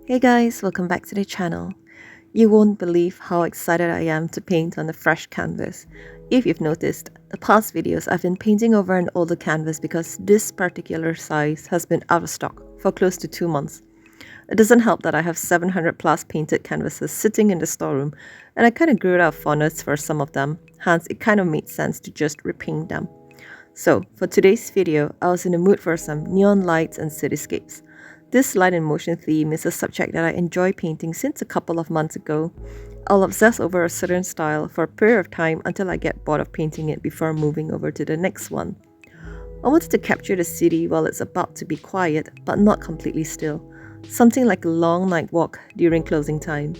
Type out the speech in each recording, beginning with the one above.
Hey guys, welcome back to the channel. You won't believe how excited I am to paint on a fresh canvas. If you've noticed, the past videos I've been painting over an older canvas because this particular size has been out of stock for close to 2 months. It doesn't help that I have 700 plus painted canvases sitting in the storeroom and I kind of grew out of fondness for some of them, hence it kind of made sense to just repaint them. So for today's video, I was in the mood for some neon lights and cityscapes. This light and motion theme is a subject that I enjoy painting since a couple of months ago. I'll obsess over a certain style for a period of time until I get bored of painting it before moving over to the next one. I wanted to capture the city while it's about to be quiet but not completely still. Something like a long night walk during closing time.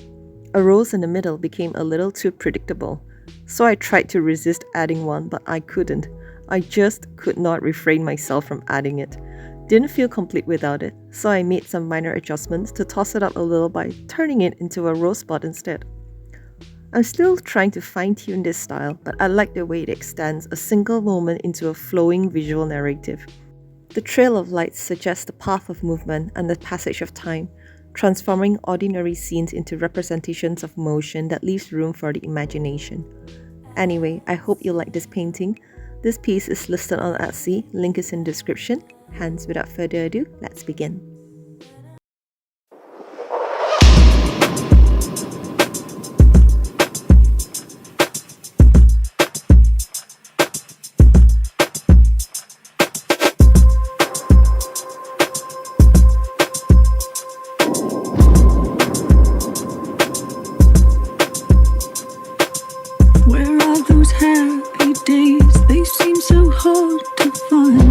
A rose in the middle became a little too predictable, so I tried to resist adding one but I couldn't. I just could not refrain myself from adding it. Didn't feel complete without it, so I made some minor adjustments to toss it up a little by turning it into a rose spot instead. I'm still trying to fine-tune this style, but I like the way it extends a single moment into a flowing visual narrative. The trail of lights suggests the path of movement and the passage of time, transforming ordinary scenes into representations of motion that leaves room for the imagination. Anyway, I hope you like this painting. This piece is listed on Etsy, link is in the description. Hence, without further ado, let's begin. Where are those happy days? They seem so hard to find.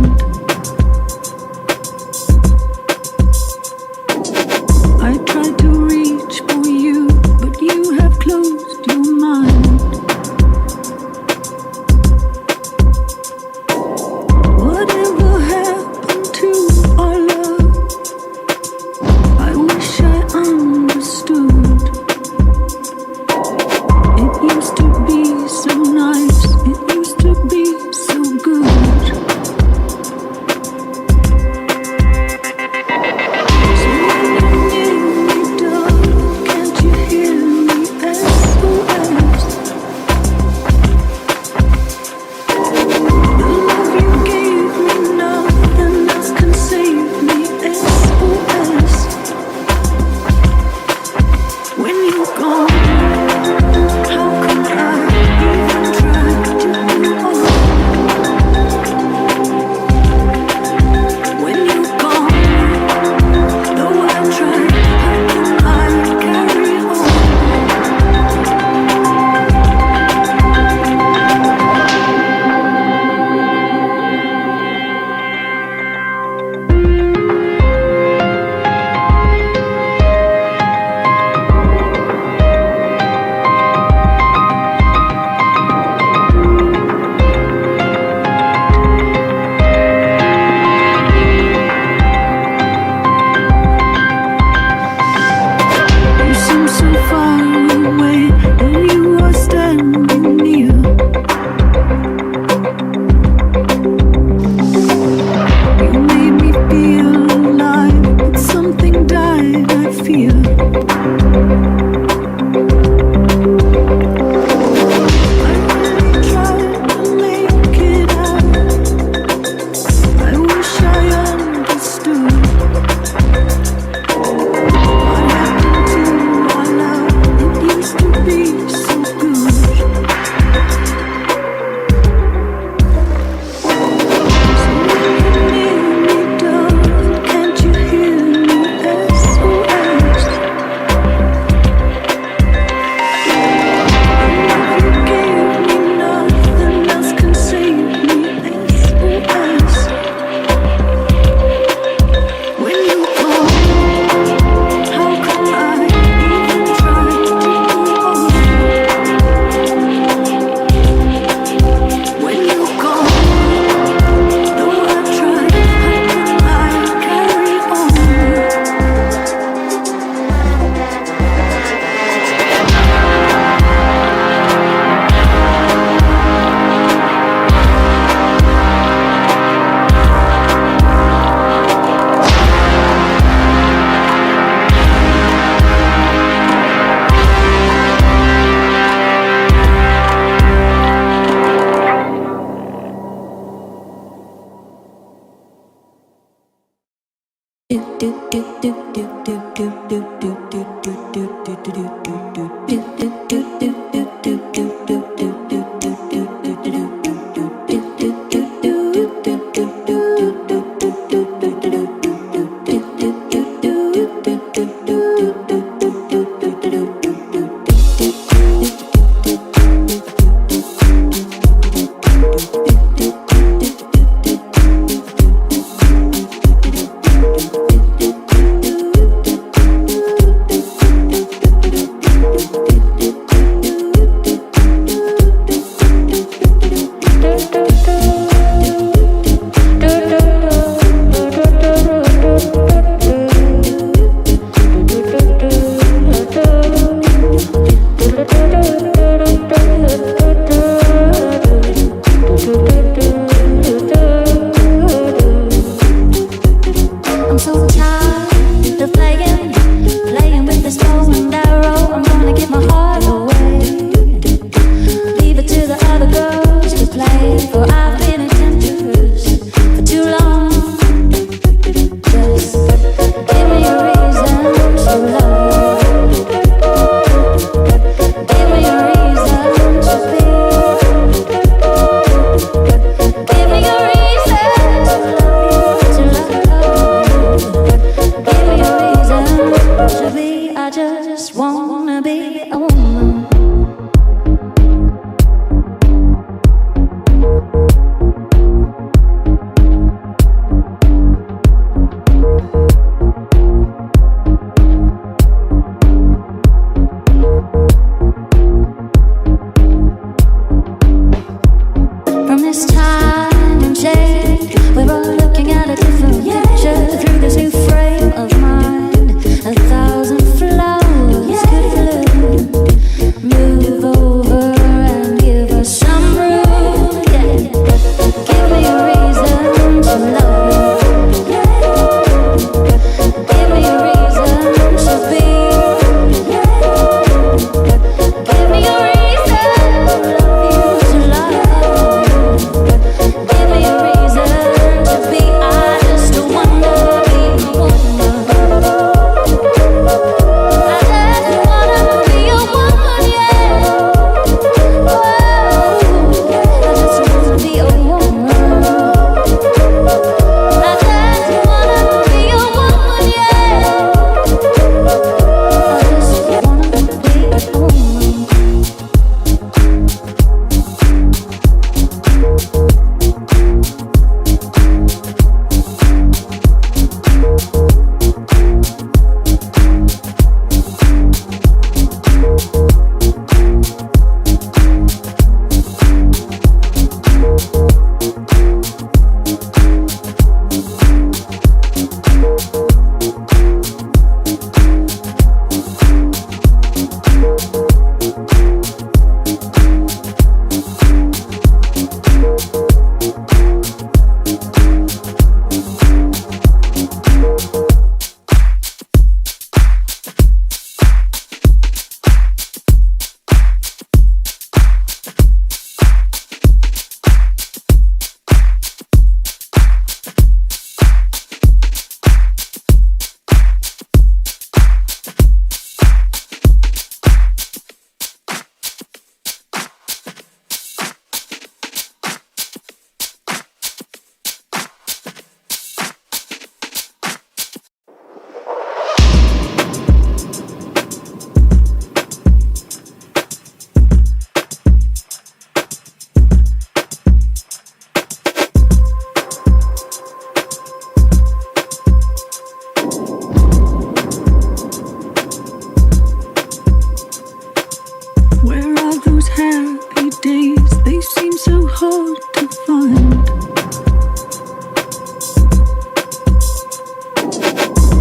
happy days, they seem so hard to find.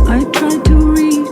I tried to read